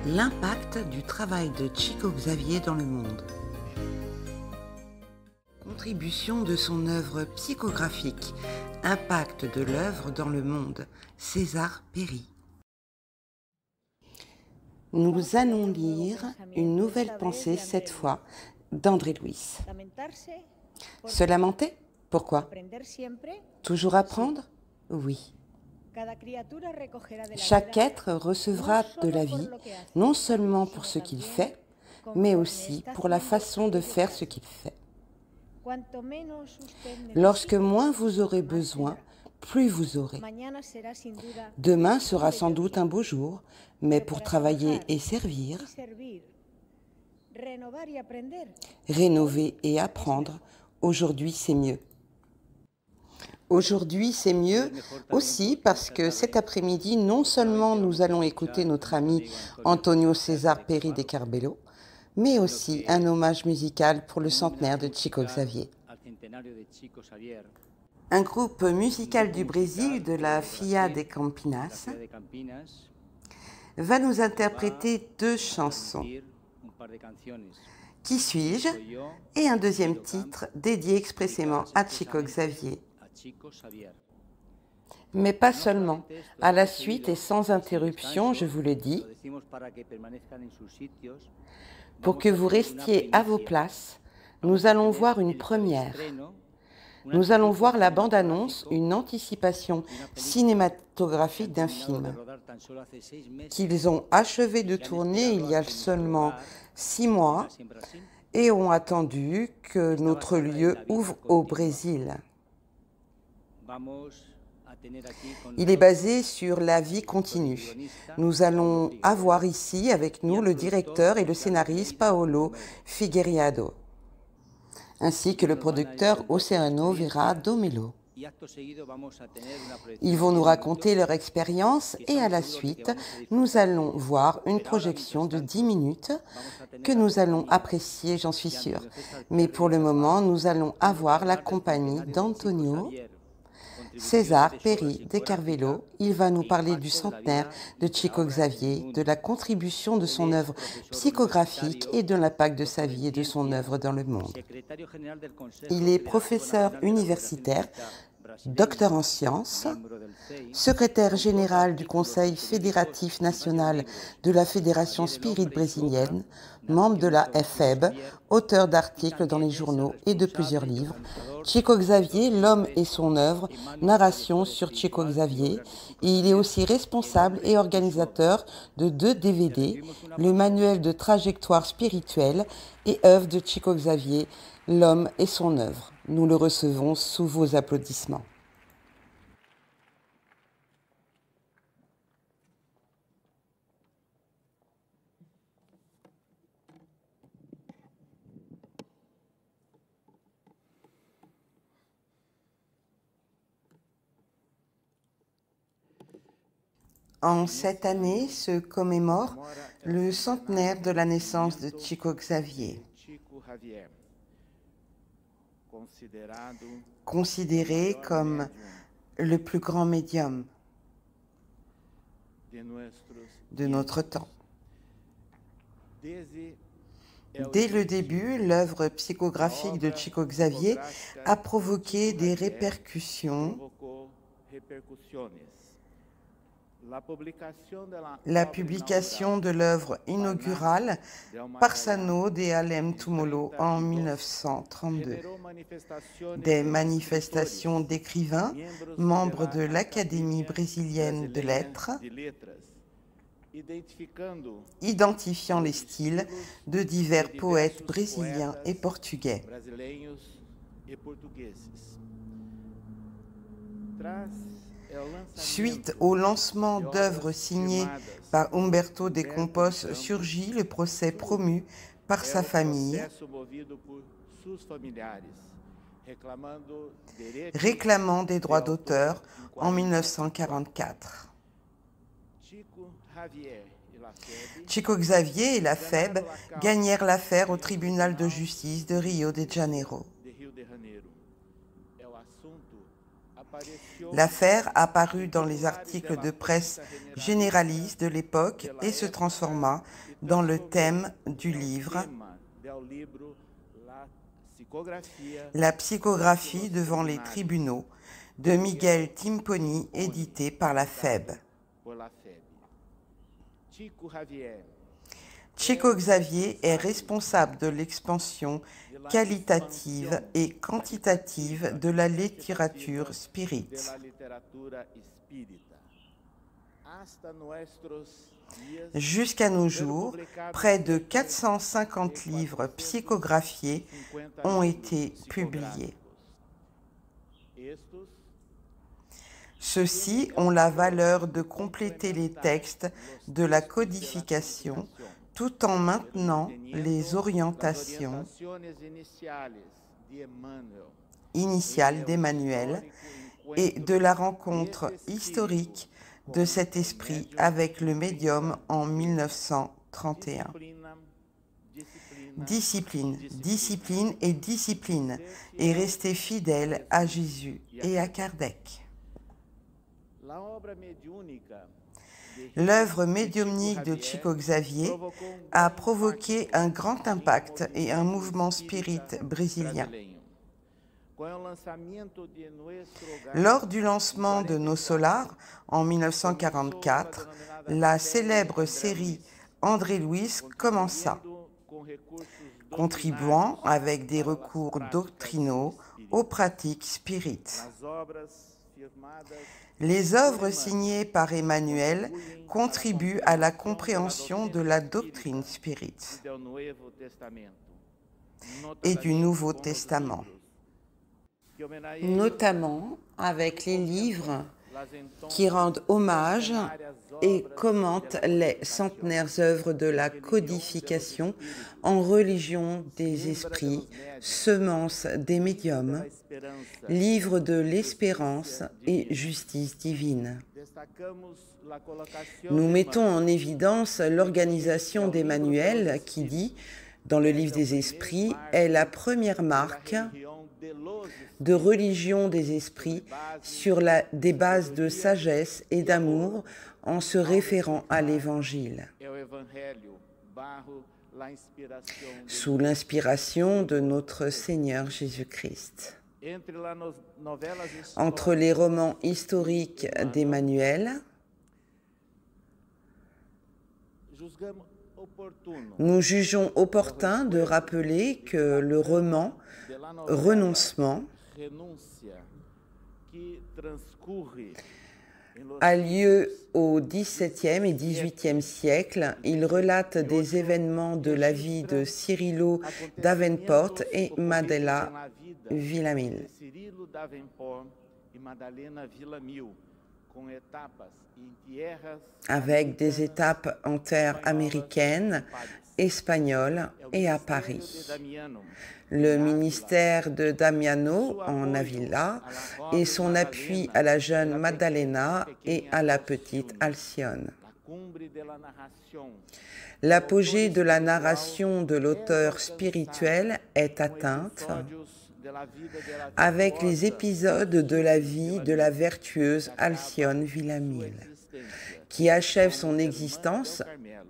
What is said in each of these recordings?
L'impact du travail de Chico Xavier dans le monde. Contribution de son œuvre psychographique. Impact de l'œuvre dans le monde. César Perry. Nous allons lire une nouvelle pensée cette fois d'André Louis. Se lamenter? Pourquoi? Toujours apprendre? Oui. Chaque être recevra de la vie, non seulement pour ce qu'il fait, mais aussi pour la façon de faire ce qu'il fait. Lorsque moins vous aurez besoin, plus vous aurez. Demain sera sans doute un beau jour, mais pour travailler et servir, rénover et apprendre, aujourd'hui c'est mieux. Aujourd'hui, c'est mieux aussi parce que cet après-midi, non seulement nous allons écouter notre ami Antonio César Perry de Carbello, mais aussi un hommage musical pour le centenaire de Chico Xavier. Un groupe musical du Brésil, de la FIA de Campinas, va nous interpréter deux chansons. Qui suis-je? Et un deuxième titre dédié expressément à Chico Xavier. Mais pas seulement. À la suite et sans interruption, je vous le dis, pour que vous restiez à vos places, nous allons voir une première. Nous allons voir la bande-annonce, une anticipation cinématographique d'un film qu'ils ont achevé de tourner il y a seulement 6 mois et ont attendu que notre lieu ouvre au Brésil. Il est basé sur la vie continue. Nous allons avoir ici avec nous le directeur et le scénariste Paolo Figueiredo, ainsi que le producteur Oceano Vera Domelo. Ils vont nous raconter leur expérience et à la suite, nous allons voir une projection de 10 minutes que nous allons apprécier, j'en suis sûre. Mais pour le moment, nous allons avoir la compagnie d'Antonio César Perry de Carbello. Il va nous parler du centenaire de Chico Xavier, de la contribution de son œuvre psychographique et de l'impact de sa vie et de son œuvre dans le monde. Il est professeur universitaire, docteur en sciences, secrétaire général du Conseil fédératif national de la Fédération Spirit brésilienne, membre de la FEB, auteur d'articles dans les journaux et de plusieurs livres. Chico Xavier, l'homme et son œuvre, narration sur Chico Xavier. Et il est aussi responsable et organisateur de 2 DVD, le manuel de trajectoire spirituelle et œuvre de Chico Xavier, l'homme et son œuvre. Nous le recevons sous vos applaudissements. En cette année se commémore le centenaire de la naissance de Chico Xavier, considéré comme le plus grand médium de notre temps. Dès le début, l'œuvre psychographique de Chico Xavier a provoqué des répercussions. La publication de l'œuvre inaugurale Parsano de Alem Tumolo en 1932. Des manifestations d'écrivains, membres de l'Académie brésilienne de lettres, identifiant les styles de divers poètes brésiliens et portugais. Suite au lancement d'œuvres signées par Humberto de Campos, surgit le procès promu par sa famille, réclamant des droits d'auteur en 1944. Chico Xavier et la FEB gagnèrent l'affaire au tribunal de justice de Rio de Janeiro. L'affaire apparut dans les articles de presse généralistes de l'époque et se transforma dans le thème du livre La psychographie devant les tribunaux de Miguel Timponi, édité par la FEB. Chico Xavier est responsable de l'expansion qualitative et quantitative de la littérature spirite. Jusqu'à nos jours, près de 450 livres psychographiés ont été publiés. Ceux-ci ont la valeur de compléter les textes de la codification tout en maintenant les orientations initiales d'Emmanuel et de la rencontre historique de cet esprit avec le médium en 1931. Discipline, discipline et discipline, et rester fidèle à Jésus et à Kardec. L'œuvre médiumnique de Chico Xavier a provoqué un grand impact et un mouvement spirit brésilien. Lors du lancement de Nos Solar en 1944, la célèbre série André Louis commença, contribuant avec des recours doctrinaux aux pratiques spirites. Les œuvres signées par Emmanuel contribuent à la compréhension de la doctrine spirite et du Nouveau Testament, notamment avec les livres qui rendent hommage et commentent les centenaires œuvres de la codification en religion des esprits, semences des médiums, livre de l'espérance et justice divine. Nous mettons en évidence l'organisation d'Emmanuel qui dit, dans le livre des esprits, est la première marque de religion des esprits sur des bases de sagesse et d'amour en se référant à l'Évangile. Sous l'inspiration de notre Seigneur Jésus-Christ. Entre les romans historiques d'Emmanuel, nous jugeons opportun de rappeler que le roman Renoncement a lieu au XVIIe et XVIIIe siècle. Il relate des événements de la vie de Cirilo Davenport et Madela Villamil, avec des étapes en terre américaine, espagnole et à Paris. Le ministère de Damiano en Avila et son appui à la jeune Maddalena et à la petite Alcyone. L'apogée de la narration de l'auteur spirituel est atteinte avec les épisodes de la vie de la vertueuse Alcyone Villamil, qui achève son existence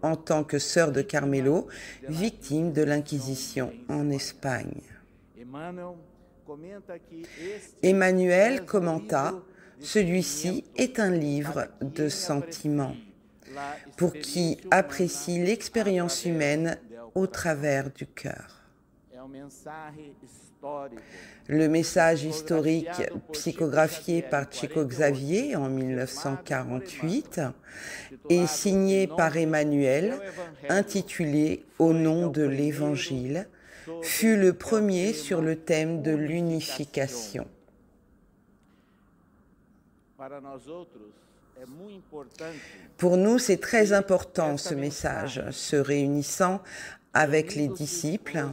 en tant que sœur de Carmelo, victime de l'Inquisition en Espagne. Emmanuel commenta « Celui-ci est un livre de sentiments pour qui apprécie l'expérience humaine au travers du cœur. » Le message historique psychographié par Chico Xavier en 1948 est signé par Emmanuel, intitulé « Au nom de l'Évangile », fut le premier sur le thème de l'unification. Pour nous, c'est très important ce message, se réunissant avec les disciples.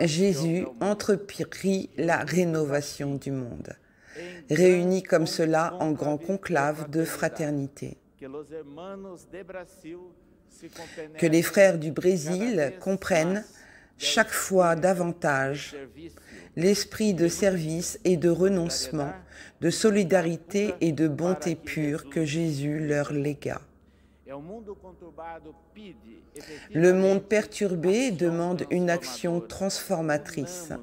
Jésus entreprit la rénovation du monde, réunis comme cela en grand conclave de fraternité. Que les frères du Brésil comprennent chaque fois davantage, l'esprit de service et de renoncement, de solidarité et de bonté pure que Jésus leur légua. Le monde perturbé demande une action transformatrice.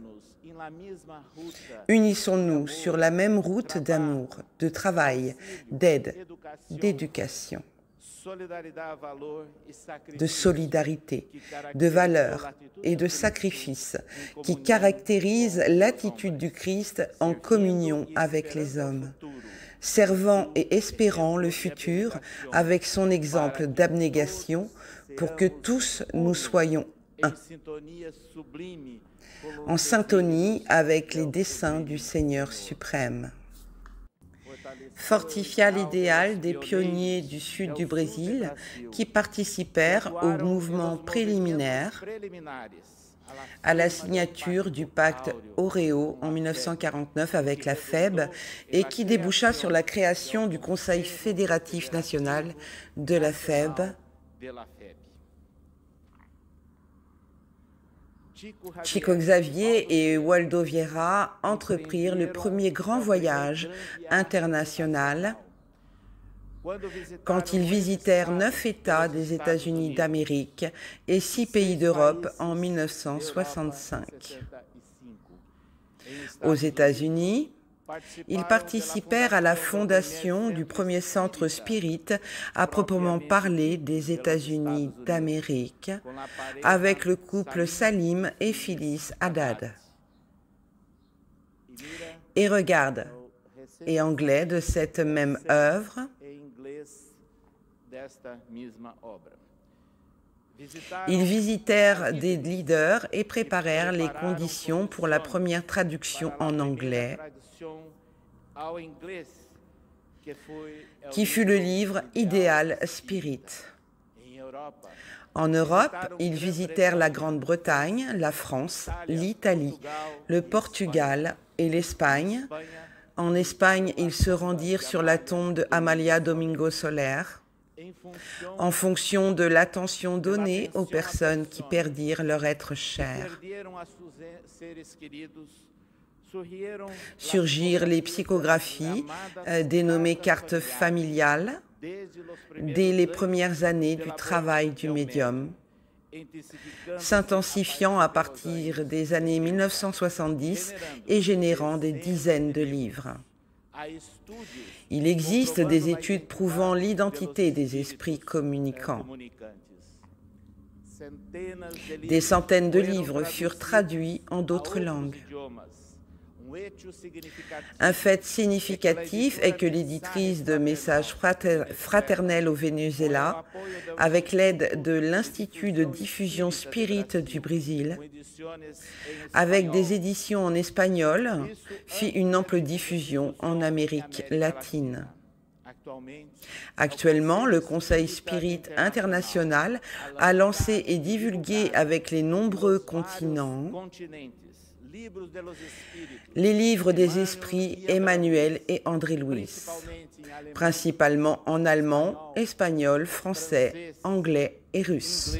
Unissons-nous sur la même route d'amour, de travail, d'aide, d'éducation, de solidarité, de valeur et de sacrifice qui caractérise l'attitude du Christ en communion avec les hommes, servant et espérant le futur avec son exemple d'abnégation pour que tous nous soyons un, en syntonie avec les desseins du Seigneur suprême. Fortifia l'idéal des pionniers du sud du Brésil qui participèrent au mouvement préliminaire à la signature du pacte Auréo en 1949 avec la FEB et qui déboucha sur la création du Conseil fédératif national de la FEB. Chico Xavier et Waldo Vieira entreprirent le premier grand voyage international quand ils visitèrent 9 États des États-Unis d'Amérique et 6 pays d'Europe en 1965. Aux États-Unis, ils participèrent à la fondation du premier centre spirit à proprement parler des États-Unis d'Amérique avec le couple Salim et Phyllis Haddad. Et regarde, et anglais de cette même œuvre, ils visitèrent des leaders et préparèrent les conditions pour la première traduction en anglais, qui fut le livre Ideal Spirit. En Europe, ils visitèrent la Grande-Bretagne, la France, l'Italie, le Portugal et l'Espagne. En Espagne, ils se rendirent sur la tombe de Amalia Domingo Soler, en fonction de l'attention donnée aux personnes qui perdirent leur être cher. Surgirent les psychographies, dénommées cartes familiales, dès les premières années du travail du médium, s'intensifiant à partir des années 1970 et générant des dizaines de livres. Il existe des études prouvant l'identité des esprits communicants. Des centaines de livres furent traduits en d'autres langues. Un fait significatif est que l'éditrice de Messages fraternels au Venezuela, avec l'aide de l'Institut de diffusion spirit du Brésil, avec des éditions en espagnol, fit une ample diffusion en Amérique latine. Actuellement, le Conseil Spirit International a lancé et divulgué avec les nombreux continents les livres des esprits Emmanuel et André Louis, principalement en allemand, espagnol, français, anglais et russe.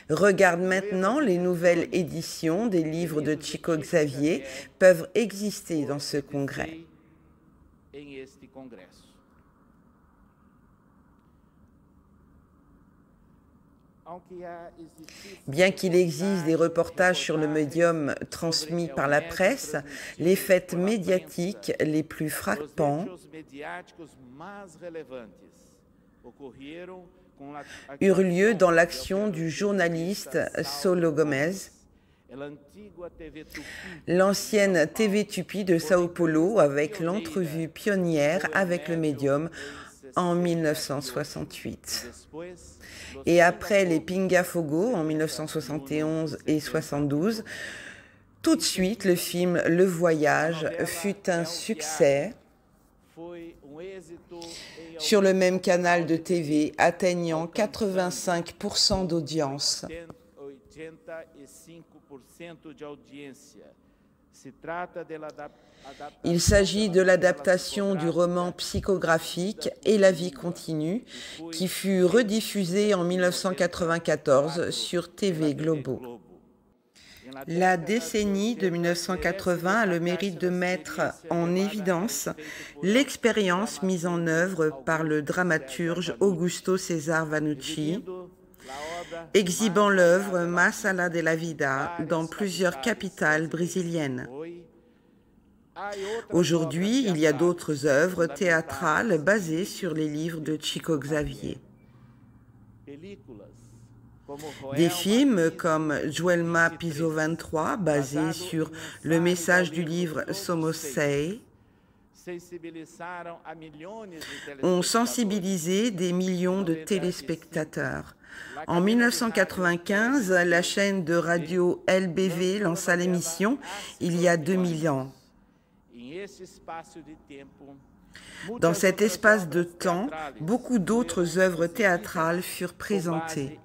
Regarde maintenant, les nouvelles éditions des livres de Chico Xavier peuvent exister dans ce congrès. Bien qu'il existe des reportages sur le médium transmis par la presse, les faits médiatiques les plus frappants eurent lieu dans l'action du journaliste Solo Gomez, l'ancienne TV Tupi de Sao Paulo, avec l'entrevue pionnière avec le médium en 1968. Et après les Pinga Fogo en 1971 et 72, tout de suite le film Le Voyage fut un succès sur le même canal de TV, atteignant 85% d'audience. Il s'agit de l'adaptation du roman psychographique Et la vie continue, qui fut rediffusé en 1994 sur TV Globo. La décennie de 1980 a le mérite de mettre en évidence l'expérience mise en œuvre par le dramaturge Augusto César Vanucci, exhibant l'œuvre Masala de la Vida dans plusieurs capitales brésiliennes. Aujourd'hui, il y a d'autres œuvres théâtrales basées sur les livres de Chico Xavier. Des films comme Joelma Piso 23, basé sur le message du livre Somos Sei, ont sensibilisé des millions de téléspectateurs. En 1995, la chaîne de radio LBV lança l'émission Il y a 2000 ans. Dans cet espace de temps, beaucoup d'autres œuvres théâtrales furent présentées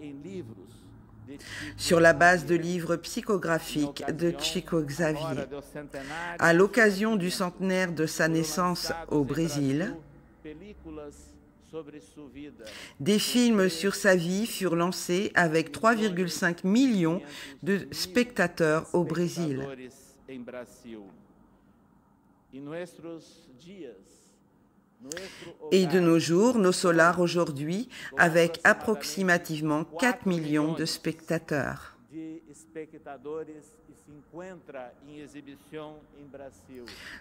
sur la base de livres psychographiques de Chico Xavier. À l'occasion du centenaire de sa naissance au Brésil, des films sur sa vie furent lancés avec 3,5 millions de spectateurs au Brésil. Et de nos jours, nos solars aujourd'hui, avec approximativement 4 millions de spectateurs.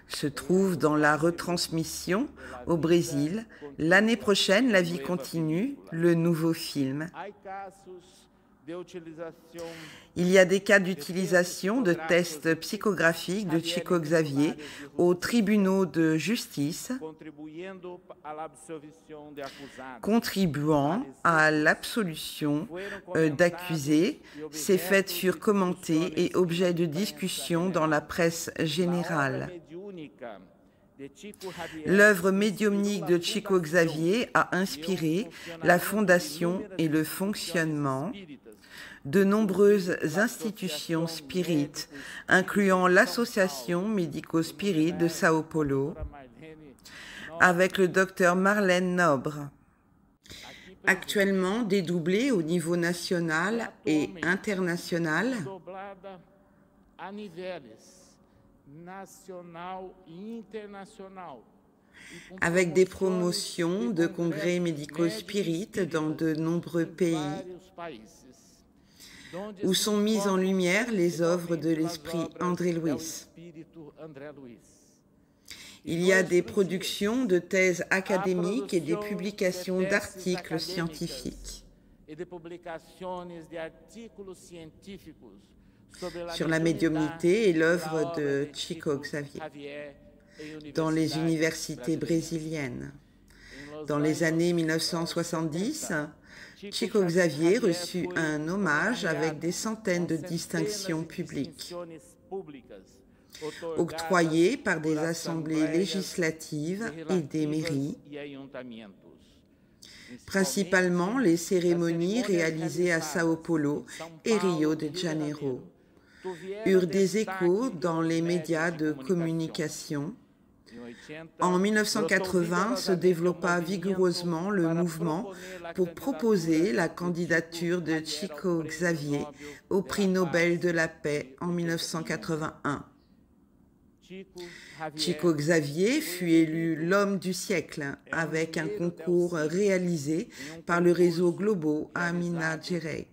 Se trouve dans la retransmission au Brésil. L'année prochaine, La vie continue, le nouveau film. Il y a des cas d'utilisation de tests psychographiques de Chico Xavier aux tribunaux de justice, contribuant à l'absolution d'accusés. Ces faits furent commentés et objets de discussion dans la presse générale. L'œuvre médiumnique de Chico Xavier a inspiré la fondation et le fonctionnement de nombreuses institutions spirites, incluant l'Association Médico-Spirit de Sao Paulo, avec le docteur Marlène Nobre. Actuellement dédoublée au niveau national et international, avec des promotions de congrès médico-spirit dans de nombreux pays, où sont mises en lumière les œuvres de l'esprit André Luiz. Il y a des productions de thèses académiques et des publications d'articles scientifiques sur la médiumnité et l'œuvre de Chico Xavier dans les universités brésiliennes. Dans les années 1970, Chico Xavier reçut un hommage avec des centaines de distinctions publiques, octroyées par des assemblées législatives et des mairies, principalement les cérémonies réalisées à Sao Paulo et Rio de Janeiro, eurent des échos dans les médias de communication. En 1980 se développa vigoureusement le mouvement pour proposer la candidature de Chico Xavier au prix Nobel de la paix en 1981. Chico Xavier fut élu l'homme du siècle avec un concours réalisé par le réseau Globo à Minas Gerais.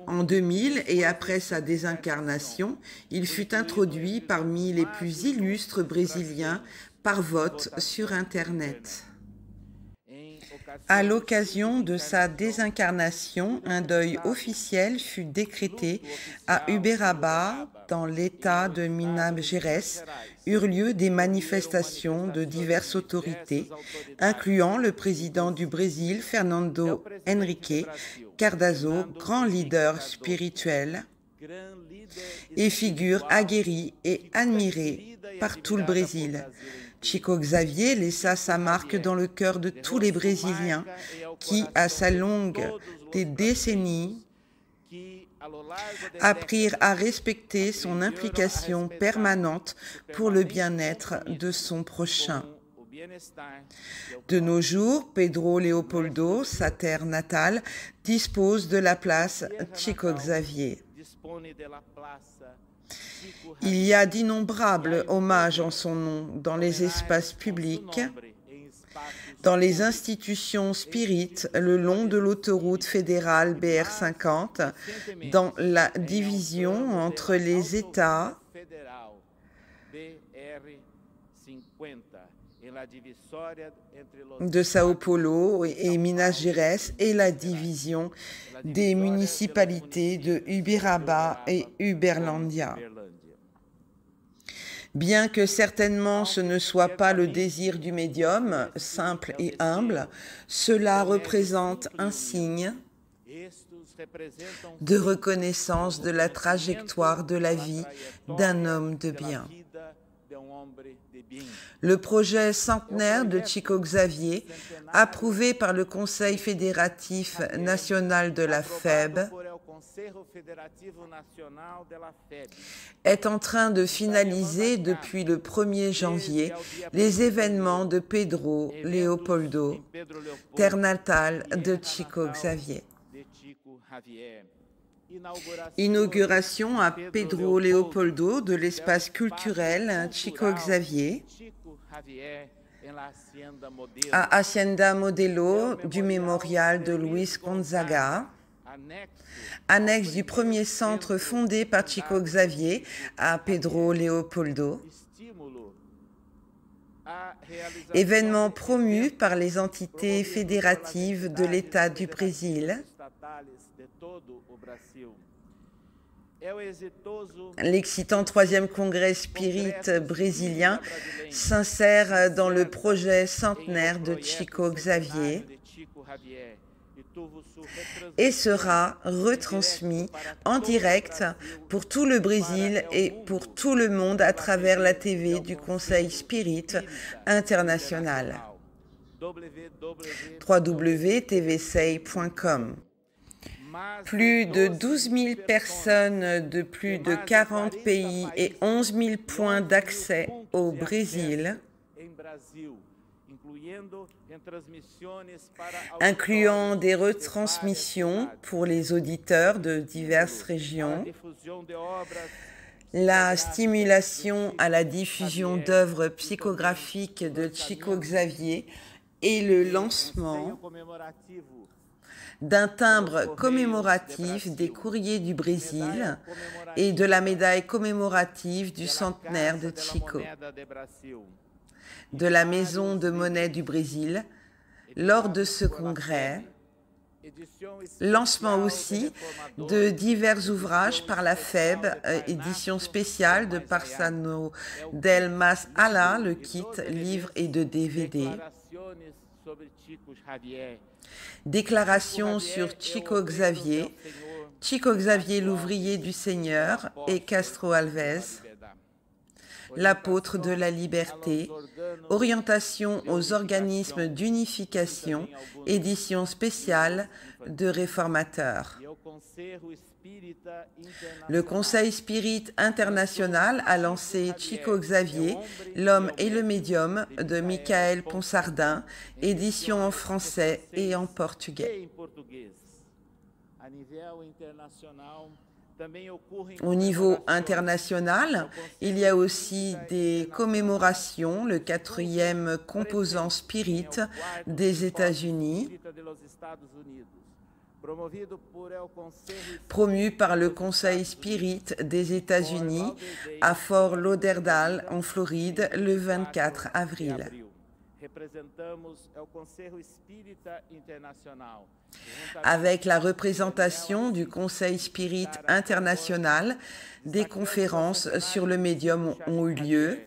En 2000 et après sa désincarnation, il fut introduit parmi les plus illustres Brésiliens par vote sur Internet. À l'occasion de sa désincarnation, un deuil officiel fut décrété à Uberaba, dans l'État de Minas Gerais. Eurent lieu des manifestations de diverses autorités, incluant le président du Brésil, Fernando Henrique Cardoso, grand leader spirituel et figure aguerrie et admirée par tout le Brésil. Chico Xavier laissa sa marque dans le cœur de tous les Brésiliens qui, à sa longue des décennies, apprirent à respecter son implication permanente pour le bien-être de son prochain. De nos jours, Pedro Leopoldo, sa terre natale, dispose de la place Chico Xavier. Il y a d'innombrables hommages en son nom dans les espaces publics, dans les institutions spirites le long de l'autoroute fédérale BR50, dans la division entre les États de Sao Paulo et Minas Gerais et la division des municipalités de Uberaba et Uberlândia. Bien que certainement ce ne soit pas le désir du médium, simple et humble, cela représente un signe de reconnaissance de la trajectoire de la vie d'un homme de bien. Le projet centenaire de Chico Xavier, approuvé par le Conseil fédératif national de la FEB, est en train de finaliser depuis le 1er janvier les événements de Pedro Leopoldo, terre natale de Chico Xavier. Inauguration à Pedro Leopoldo de l'espace culturel Chico Xavier, à Hacienda Modelo du mémorial de Luis Gonzaga, annexe du premier centre fondé par Chico Xavier à Pedro Leopoldo, événement promu par les entités fédératives de l'État du Brésil, l'excitant 3e congrès spirit brésilien s'insère dans le projet centenaire de Chico Xavier et sera retransmis en direct pour tout le Brésil et pour tout le monde à travers la TV du Conseil Spirit International. www.tvsei.com. Plus de 12 000 personnes de plus de 40 pays et 11 000 points d'accès au Brésil, incluant des retransmissions pour les auditeurs de diverses régions, la stimulation à la diffusion d'œuvres psychographiques de Chico Xavier et le lancement d'un timbre commémoratif des courriers du Brésil et de la médaille commémorative du centenaire de Chico, de la Maison de monnaie du Brésil, lors de ce congrès, lancement aussi de divers ouvrages par la FEB, édition spéciale de Parsano del Mas Alá, le kit, livre et de DVD, déclaration sur Chico Xavier l'ouvrier du Seigneur et Castro Alves, l'apôtre de la liberté, orientation aux organismes d'unification, édition spéciale de réformateurs. Le Conseil Spirit International a lancé Chico Xavier, l'homme et le médium de Michael Ponsardin, édition en français et en portugais. Au niveau international, il y a aussi des commémorations, le 4e composant spirit des États-Unis, promu par le Conseil Spirit des États-Unis à Fort Lauderdale, en Floride, le 24 avril. Avec la représentation du Conseil Spirit International, des conférences sur le médium ont eu lieu.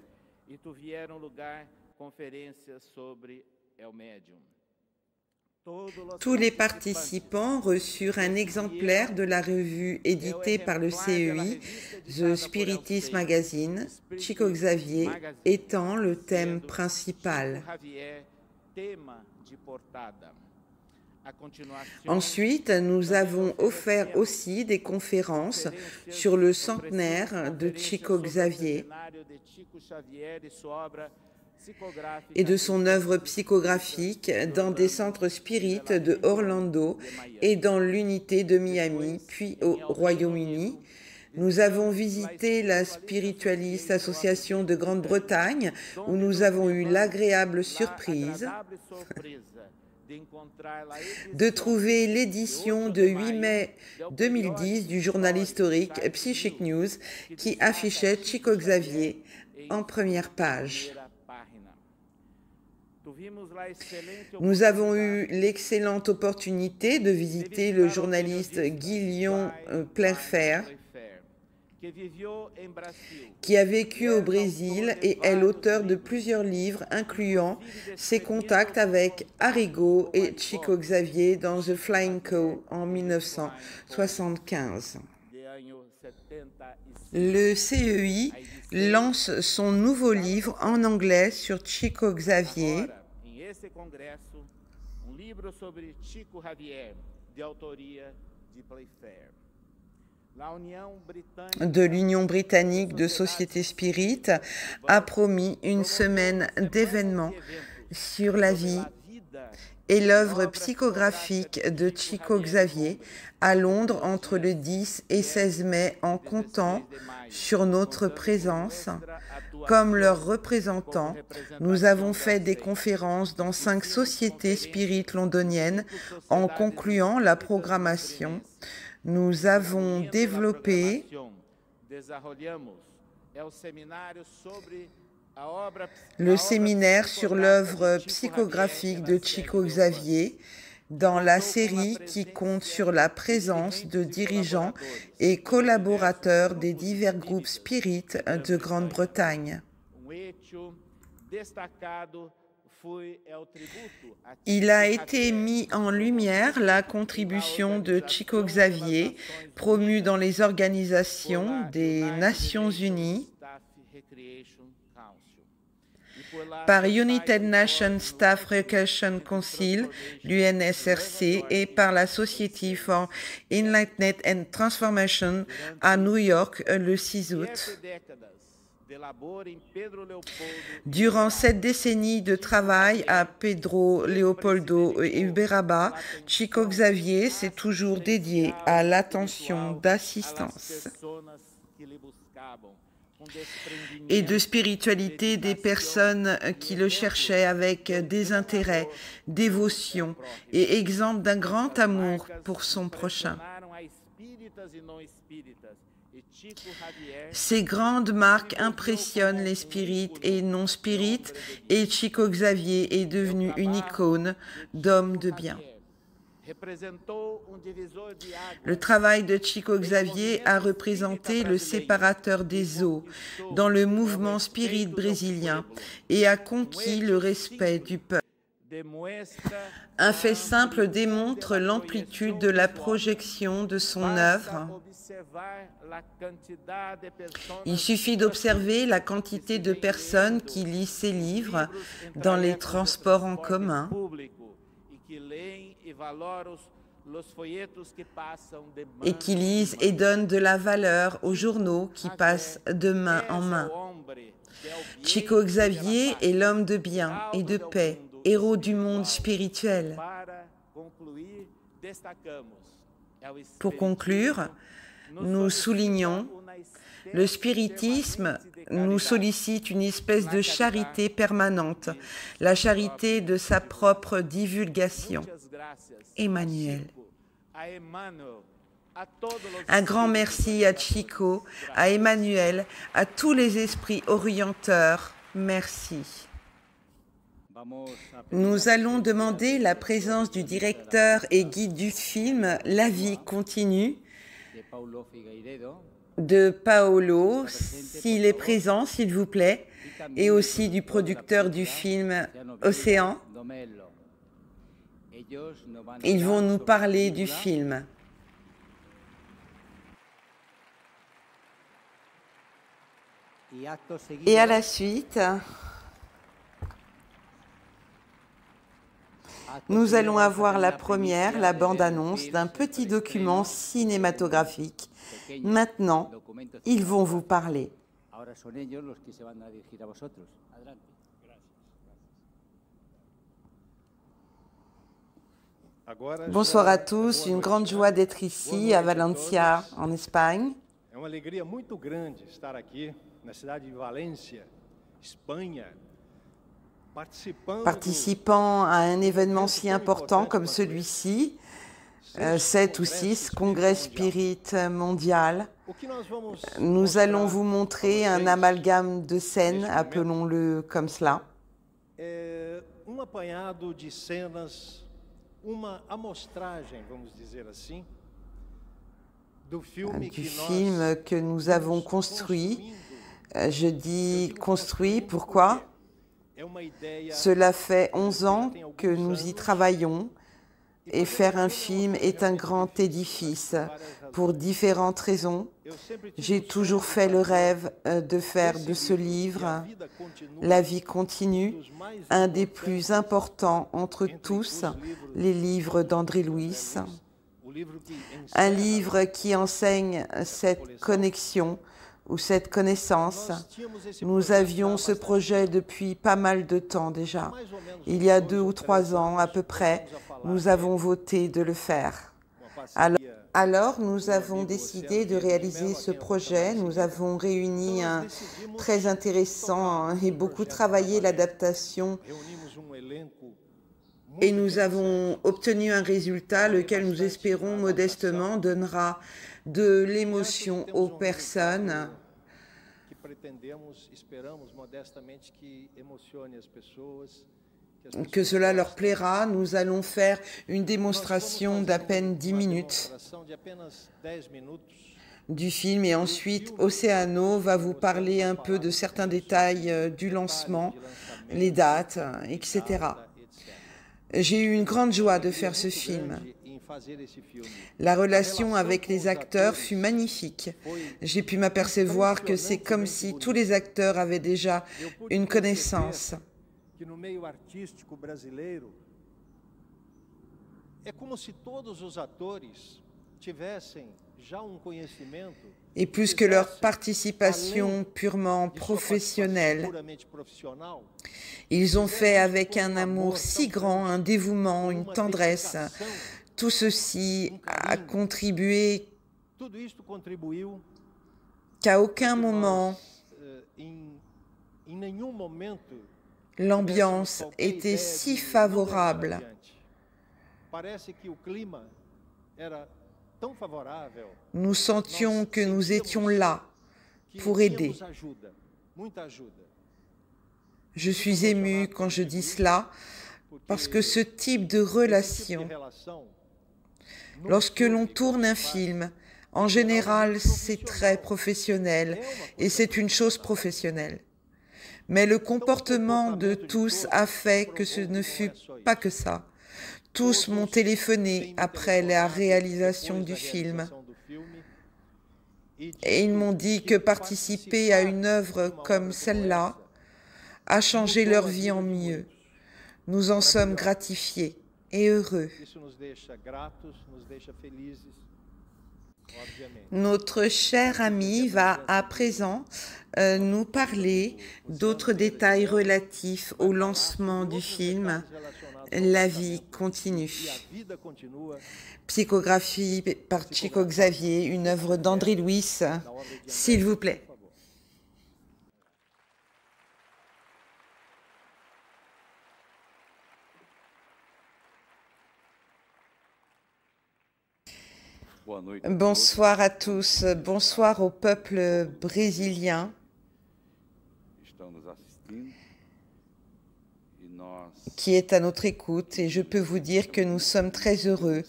Tous les participants reçurent un exemplaire de la revue éditée par le CEI, The Spiritist Magazine, Chico Xavier étant le thème principal. Ensuite, nous avons offert aussi des conférences sur le centenaire de Chico Xavier et de son œuvre psychographique dans des centres spirites de Orlando et dans l'unité de Miami, puis au Royaume-Uni. Nous avons visité la Spiritualist Association de Grande-Bretagne, où nous avons eu l'agréable surprise de trouver l'édition de 8 mai 2010 du journal historique Psychic News qui affichait Chico Xavier en première page. Nous avons eu l'excellente opportunité de visiter le journaliste Guillaume Playfair, qui a vécu au Brésil et est l'auteur de plusieurs livres incluant ses contacts avec Arrigo et Chico Xavier dans The Flying Co en 1975. Le CEI lance son nouveau livre en anglais sur Chico Xavier. De l'Union britannique de Société Spirit a promis une semaine d'événements sur la vie et l'œuvre psychographique de Chico Xavier à Londres entre le 10 et 16 mai en comptant sur notre présence. Comme leurs représentants, nous avons fait des conférences dans 5 sociétés spirites londoniennes en concluant la programmation. Nous avons développé le séminaire sur l'œuvre psychographique de Chico Xavier dans la série qui compte sur la présence de dirigeants et collaborateurs des divers groupes spirites de Grande-Bretagne. Il a été mis en lumière la contribution de Chico Xavier, promue dans les organisations des Nations Unies, par United Nations Staff Recreation Council, l'UNSRC, et par la Society for Enlightenment and Transformation à New York le 6 août. Durant 7 décennies de travail à Pedro Leopoldo et Uberaba, Chico Xavier s'est toujours dédié à l'attention d'assistance et de spiritualité des personnes qui le cherchaient avec désintérêt, dévotion et exemple d'un grand amour pour son prochain. Ces grandes marques impressionnent les spirites et non-spirites et Chico Xavier est devenu une icône d'homme de bien. Le travail de Chico Xavier a représenté le séparateur des eaux dans le mouvement spirit brésilien et a conquis le respect du peuple. Un fait simple démontre l'amplitude de la projection de son œuvre. Il suffit d'observer la quantité de personnes qui lisent ses livres dans les transports en commun et qui lisent et donnent de la valeur aux journaux qui passent de main en main. Chico Xavier est l'homme de bien et de paix, héros du monde spirituel. Pour conclure, nous soulignons, le spiritisme nous sollicite une espèce de charité permanente, la charité de sa propre divulgation. Emmanuel. Un grand merci à Chico, à Emmanuel, à tous les esprits orienteurs. Merci. Nous allons demander la présence du directeur et guide du film La vie continue de Paolo, s'il est présent, s'il vous plaît, et aussi du producteur du film Océan. Ils vont nous parler du film. Et à la suite, Nous allons avoir la première, la bande-annonce d'un petit document cinématographique. Maintenant, ils vont vous parler. Bonsoir à tous, une grande joie d'être ici à Valencia, en Espagne. É uma alegria muito grande estar aqui na cidade de Valência, Espanha, participant à un événement si important comme celui-ci, 7 ou 6 Congrès Spirit mondial. Nous allons vous montrer un amalgame de scènes, appelons-le comme cela. Apanhado de cenas, uma amostragem, vamos dizer assim, du film que nous avons construit. Je dis construit, pourquoi? Cela fait 11 ans que nous y travaillons et faire un film est un grand édifice pour différentes raisons. J'ai toujours fait le rêve de faire de ce livre, La vie continue, un des plus importants entre tous les livres d'André Louis. Un livre qui enseigne cette connexion ou cette connaissance. Nous avions ce projet depuis pas mal de temps déjà. Il y a 2 ou 3 ans à peu près, nous avons voté de le faire. Alors, nous avons décidé de réaliser ce projet. Nous avons réuni un très intéressant et beaucoup travaillé l'adaptation. Et nous avons obtenu un résultat, lequel nous espérons modestement donnera de l'émotion aux personnes. Que cela leur plaira. Nous allons faire une démonstration d'à peine 10 minutes du film et ensuite Oceano va vous parler un peu de certains détails du lancement, les dates, etc. J'ai eu une grande joie de faire ce film. La relation avec les acteurs fut magnifique. J'ai pu m'apercevoir que c'est comme si tous les acteurs avaient déjà une connaissance. Et plus que leur participation purement professionnelle, ils ont fait avec un amour si grand, un dévouement, une tendresse. Tout ceci a contribué qu'à aucun moment l'ambiance était si favorable. Nous sentions que nous étions là pour aider. Je suis émue quand je dis cela, parce que ce type de relation, lorsque l'on tourne un film, en général, c'est très professionnel et c'est une chose professionnelle. Mais le comportement de tous a fait que ce ne fut pas que ça. Tous m'ont téléphoné après la réalisation du film et ils m'ont dit que participer à une œuvre comme celle-là a changé leur vie en mieux. Nous en sommes gratifiés et heureux. Notre cher ami va à présent nous parler d'autres détails relatifs au lancement du film La vie continue. Psychographie par Chico Xavier, une œuvre d'André Louis, s'il vous plaît. Bonsoir à tous, bonsoir au peuple brésilien qui est à notre écoute et je peux vous dire que nous sommes très heureux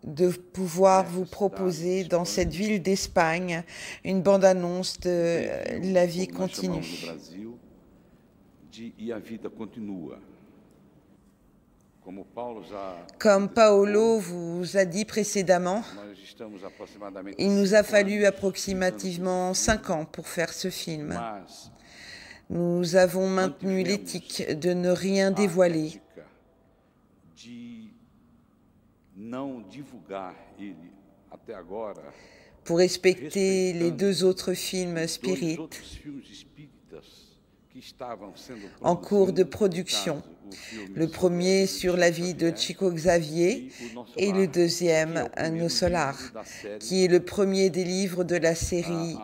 de pouvoir vous proposer dans cette ville d'Espagne une bande-annonce de La vie continue. Comme Paolo vous a dit précédemment, il nous a fallu approximativement 5 ans pour faire ce film. Nous avons maintenu l'éthique de ne rien dévoiler pour respecter les 2 autres films Spirit en cours de production. Le premier sur la vie de Chico Xavier et le deuxième, Nos Solar, qui est le premier des livres de la série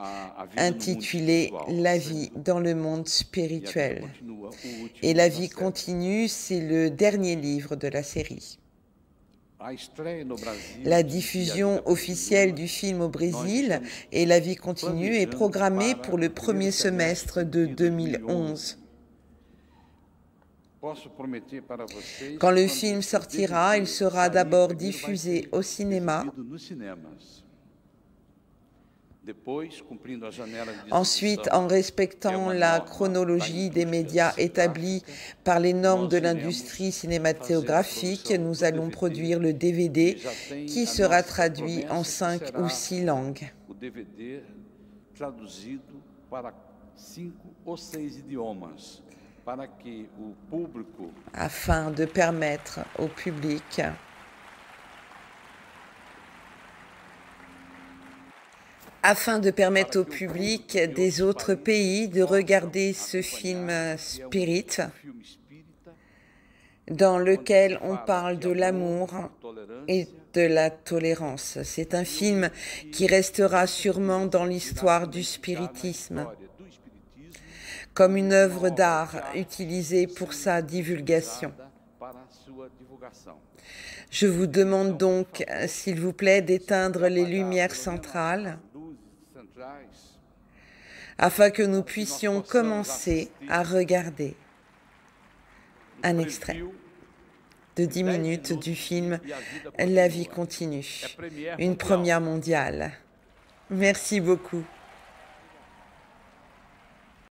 intitulé La vie dans le monde spirituel. Et La vie continue, c'est le dernier livre de la série. La diffusion officielle du film au Brésil et La vie continue est programmée pour le premier semestre de 2011. Quand le film sortira, il sera d'abord diffusé au cinéma. Ensuite, en respectant la chronologie des médias établie par les normes de l'industrie cinématographique, nous allons produire le DVD qui sera traduit en 5 ou 6 langues. Afin de permettre au public des autres pays de regarder ce film Spirit, dans lequel on parle de l'amour et de la tolérance. C'est un film qui restera sûrement dans l'histoire du spiritisme, comme une œuvre d'art utilisée pour sa divulgation. Je vous demande donc, s'il vous plaît, d'éteindre les lumières centrales afin que nous puissions commencer à regarder un extrait de 10 minutes du film La vie continue, une première mondiale. Merci beaucoup.